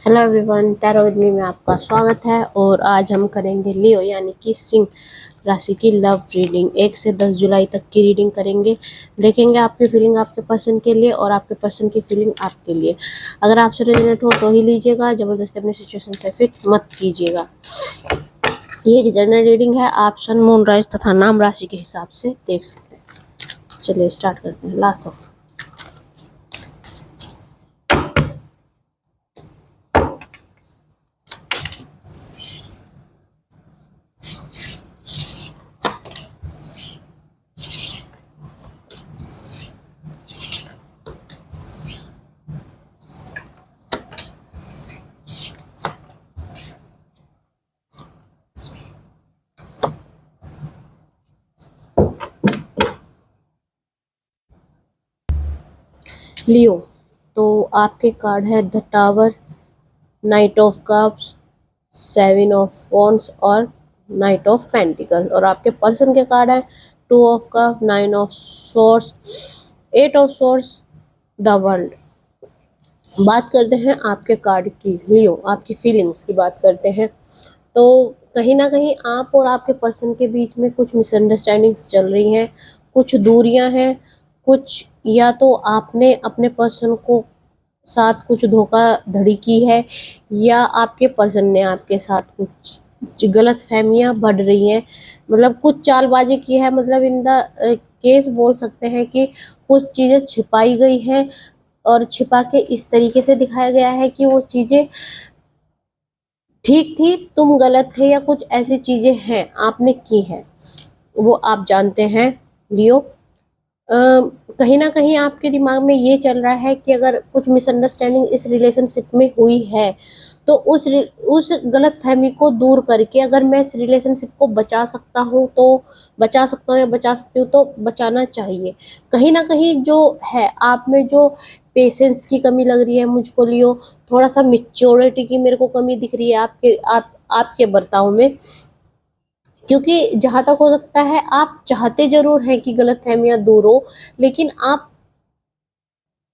Hello everyone, tarot with me में आपका स्वागत है। और आज हम करेंगे लियो यानी कि सिंह राशि की लव रीडिंग। 1 से 10 जुलाई तक की रीडिंग करेंगे। देखेंगे आपकी फीलिंग आपके पर्सन के लिए और आपके पर्सन की फीलिंग आपके लिए। अगर आपसे रेजोनेट हो तो ही लीजिएगा, जबरदस्ती अपनी सिचुएशन से फिट मत कीजिएगा। ये एक जनरल रीडिंग है, आप सन, मून, राइज तथा नाम राशि के हिसाब से देख सकते हैं। चलिए स्टार्ट करते हैं। लास्ट ऑफ लियो। तो आपके कार्ड है the tower, night of cups, 7 of wands और नाइट ऑफ पेंटिकल। और आपके पर्सन के कार्ड है 2 of cup, 9 of source, 8 of source, the world. बात करते हैं आपके कार्ड की, लियो आपकी फीलिंग्स की बात करते हैं। तो कहीं ना कहीं आप और आपके पर्सन के बीच में कुछ मिसअंडरस्टैंडिंग्स चल रही हैं, कुछ दूरियां हैं, कुछ या तो आपने अपने पर्सन को साथ कुछ धोखाधड़ी की है या आपके पर्सन ने आपके साथ कुछ गलत फहमियां बढ़ रही हैं, मतलब कुछ चालबाजी की है। मतलब इन द केस बोल सकते हैं कि कुछ चीज़ें छिपाई गई हैं और छिपा के इस तरीके से दिखाया गया है कि वो चीज़ें ठीक थी, तुम गलत थे, या कुछ ऐसी चीज़ें हैं आपने की हैं, वो आप जानते हैं लियो। कहीं ना कहीं आपके दिमाग में ये चल रहा है कि अगर कुछ मिसअंडरस्टैंडिंग इस रिलेशनशिप में हुई है तो उस गलत फहमी को दूर करके अगर मैं इस रिलेशनशिप को बचा सकता हूँ तो बचा सकता हूँ, या बचा सकती हूँ तो बचाना चाहिए। कहीं ना कहीं जो है आप में जो पेशेंस की कमी लग रही है मुझको लियो, थोड़ा सा मिच्योरिटी की मेरे को कमी दिख रही है आपके बर्ताव में। क्योंकि जहां तक हो सकता है आप चाहते जरूर हैं कि गलतफहमियां दूर हो, लेकिन आप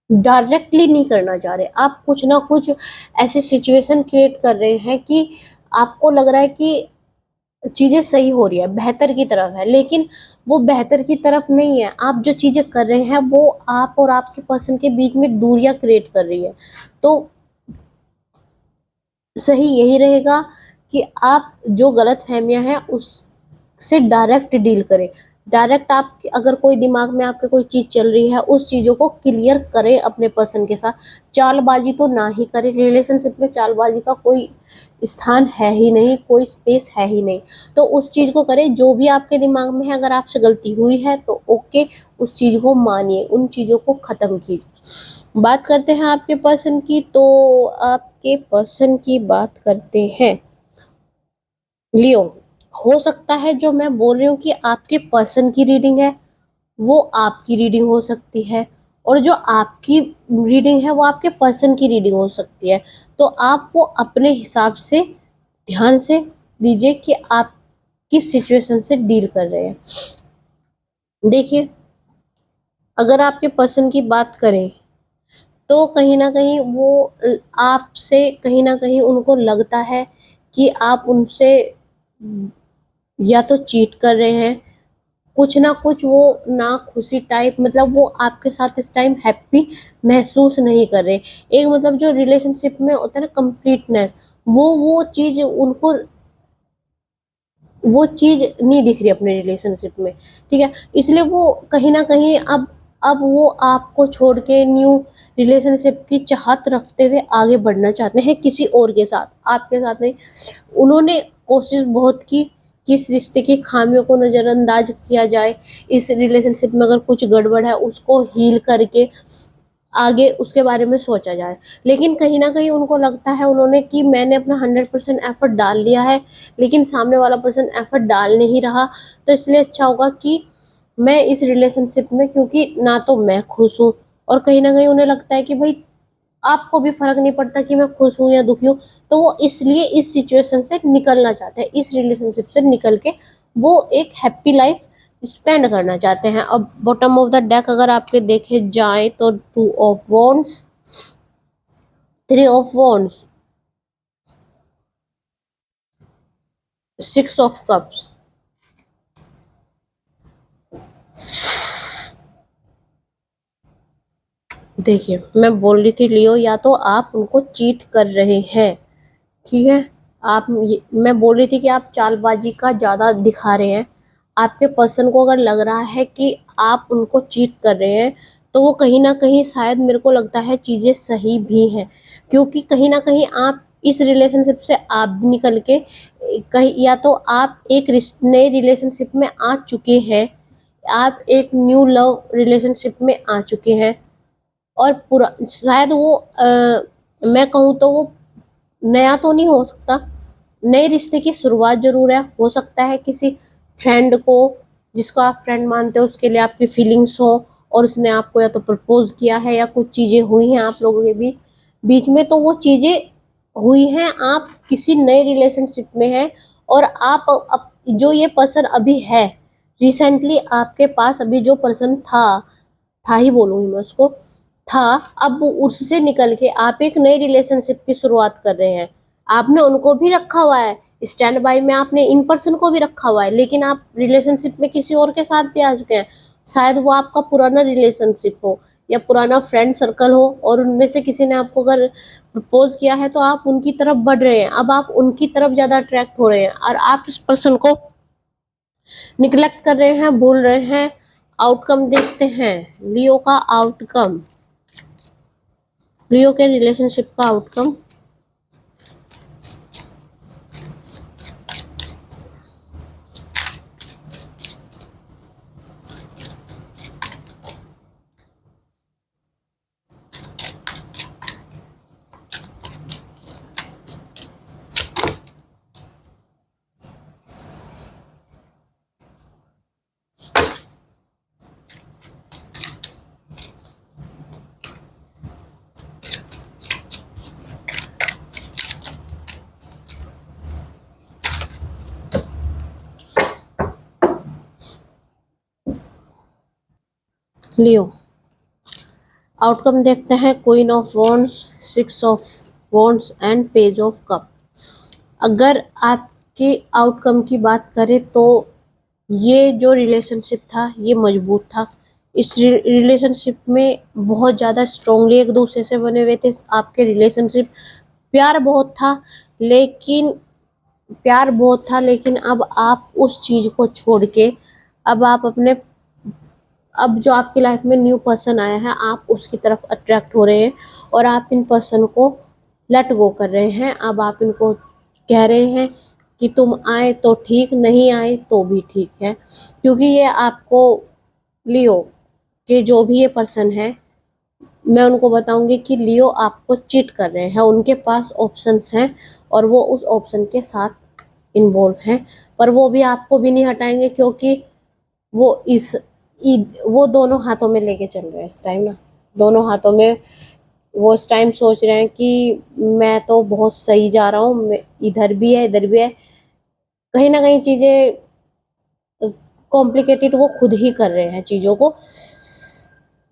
डायरेक्टली नहीं करना चाह रहे। आप कुछ ना कुछ ऐसी सिचुएशन क्रिएट कर रहे हैं कि आपको लग रहा है कि चीजें सही हो रही है, बेहतर की तरफ है, लेकिन वो बेहतर की तरफ नहीं है। आप जो चीजें कर रहे हैं वो आप और आपके पर्सन के बीच में दूरियां क्रिएट कर रही है। तो सही यही रहेगा कि आप जो गलत फहमियां हैं उससे डायरेक्ट डील करें। डायरेक्ट आप अगर कोई दिमाग में आपके कोई चीज़ चल रही है उस चीज़ों को क्लियर करें अपने पर्सन के साथ। चालबाजी तो ना ही करें, रिलेशनशिप में चालबाजी का कोई स्थान है ही नहीं, कोई स्पेस है ही नहीं। तो उस चीज़ को करें जो भी आपके दिमाग में है। अगर आपसे गलती हुई है तो ओके, उस चीज़ को मानिए, उन चीज़ों को ख़त्म कीजिए। बात करते हैं आपके पर्सन की। तो आपके पर्सन की बात करते हैं लियो। हो सकता है जो मैं बोल रही हूँ कि आपके पर्सन की रीडिंग है वो आपकी रीडिंग हो सकती है, और जो आपकी रीडिंग है वो आपके पर्सन की रीडिंग हो सकती है। तो आप वो अपने हिसाब से ध्यान से दीजिए कि आप किस सिचुएशन से डील कर रहे हैं। देखिए, अगर आपके पर्सन की बात करें तो कहीं ना कहीं वो आपसे कहीं ना कहीं उनको लगता है कि आप उनसे या तो चीट कर रहे हैं, कुछ ना कुछ वो ना खुशी टाइप, मतलब वो आपके साथ इस टाइम हैप्पी महसूस नहीं कर रहे। एक मतलब जो रिलेशनशिप में होता है ना कंप्लीटनेस, वो चीज़ उनको वो चीज़ नहीं दिख रही अपने रिलेशनशिप में। ठीक है, इसलिए वो कहीं ना कहीं अब वो आपको छोड़ के न्यू रिलेशनशिप की चाहत रखते हुए आगे बढ़ना चाहते हैं किसी और के साथ, आपके साथ नहीं। उन्होंने कोशिश बहुत की कि इस रिश्ते की खामियों को नज़रअंदाज किया जाए, इस रिलेशनशिप में अगर कुछ गड़बड़ है उसको हील करके आगे उसके बारे में सोचा जाए। लेकिन कहीं न कहीं उनको लगता है उन्होंने कि मैंने अपना 100% एफ़र्ट डाल दिया है, लेकिन सामने वाला पर्सन एफ़र्ट डाल नहीं रहा, तो इसलिए अच्छा होगा कि मैं इस रिलेशनशिप में, क्योंकि ना तो मैं खुश हूँ और कहीं न कहीं उन्हें लगता है कि भई आपको भी फ़र्क नहीं पड़ता कि मैं खुश हूँ या दुखी हूँ, तो वो इसलिए इस सिचुएशन से निकलना चाहते हैं, इस रिलेशनशिप से निकल के वो एक हैप्पी लाइफ़ स्पेंड करना चाहते हैं। अब बॉटम ऑफ द डेक अगर आपके देखे जाएँ तो 2 of wands, 3 of wands, six of cups. देखिए मैं बोल रही थी लियो, या तो आप उनको चीट कर रहे हैं, ठीक है। मैं बोल रही थी कि आप चालबाजी का ज़्यादा दिखा रहे हैं। आपके पर्सन को अगर लग रहा है कि आप उनको चीट कर रहे हैं, तो वो कहीं ना कहीं शायद मेरे को लगता है चीज़ें सही भी हैं, क्योंकि कहीं ना कहीं आप इस रिलेशनशिप से आप भी निकल के कहीं, या तो आप एक नए रिलेशनशिप में आ चुके हैं, आप एक न्यू लव रिलेशनशिप में आ चुके हैं, और पूरा शायद वो मैं कहूँ तो वो नया तो नहीं हो सकता, नए रिश्ते की शुरुआत जरूर है। हो सकता है किसी फ्रेंड को, जिसको आप फ्रेंड मानते हो, उसके लिए आपकी फीलिंग्स हो, और उसने आपको या तो प्रपोज किया है या कुछ चीजें हुई हैं आप लोगों के बीच में, तो वो चीजें हुई हैं, आप किसी नए रिलेशनशिप में हैं, और आप जो ये पर्सन अभी है, रिसेंटली आपके पास अभी जो पर्सन था ही बोलूंगी मैं उसको, था, अब उससे निकल के आप एक नई रिलेशनशिप की शुरुआत कर रहे हैं। आपने उनको भी रखा हुआ है स्टैंड बाय में, आपने इन पर्सन को भी रखा हुआ है, लेकिन आप रिलेशनशिप में किसी और के साथ भी आ चुके हैं। शायद वो आपका पुराना रिलेशनशिप हो या पुराना फ्रेंड सर्कल हो, और उनमें से किसी ने आपको अगर प्रपोज किया है, तो आप उनकी तरफ बढ़ रहे हैं, अब आप उनकी तरफ ज्यादा अट्रैक्ट हो रहे हैं, और आप इस पर्सन को निग्लेक्ट कर रहे हैं, भूल रहे हैं। आउटकम देखते हैं लियो का आउटकम, लियो के रिलेशनशिप का आउटकम। लियो आउटकम देखते हैं, queen of wands, six of wands and page of cup. अगर आपके आउटकम की बात करें तो ये जो रिलेशनशिप था ये मजबूत था। इस रिलेशनशिप में बहुत ज़्यादा स्ट्रांगली एक दूसरे से बने हुए थे आपके रिलेशनशिप। प्यार बहुत था, लेकिन अब आप उस चीज़ को छोड़ के, अब आप अपने, अब जो आपकी लाइफ में न्यू पर्सन आया है, आप उसकी तरफ अट्रैक्ट हो रहे हैं, और आप इन पर्सन को लेट गो कर रहे हैं। अब आप इनको कह रहे हैं कि तुम आए तो ठीक, नहीं आए तो भी ठीक है, क्योंकि ये आपको, लियो के जो भी ये पर्सन है, मैं उनको बताऊंगी कि लियो आपको चीट कर रहे हैं, उनके पास ऑप्शंस हैं, और वो उस ऑप्शन के साथ इन्वॉल्व हैं, पर वो भी आपको भी नहीं हटाएंगे, क्योंकि वो वो दोनों हाथों में लेके चल रहे हैं इस टाइम ना, दोनों हाथों में वो इस टाइम सोच रहे हैं कि मैं तो बहुत सही जा रहा हूँ, इधर भी है इधर भी है, कहीं ना कहीं चीजें कॉम्प्लिकेटेड वो खुद ही कर रहे हैं चीजों को।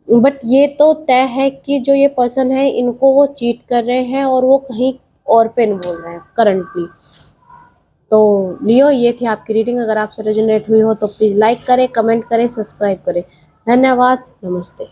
बट ये तो तय है कि जो ये पर्सन है, इनको वो चीट कर रहे हैं, और वो कहीं और पे नहीं बोल रहे हैं करंटली। तो लियो, ये थी आपकी रीडिंग। अगर आपसे रेजोनेट हुई हो तो प्लीज़ लाइक करें, कमेंट करें, सब्सक्राइब करें। धन्यवाद, नमस्ते।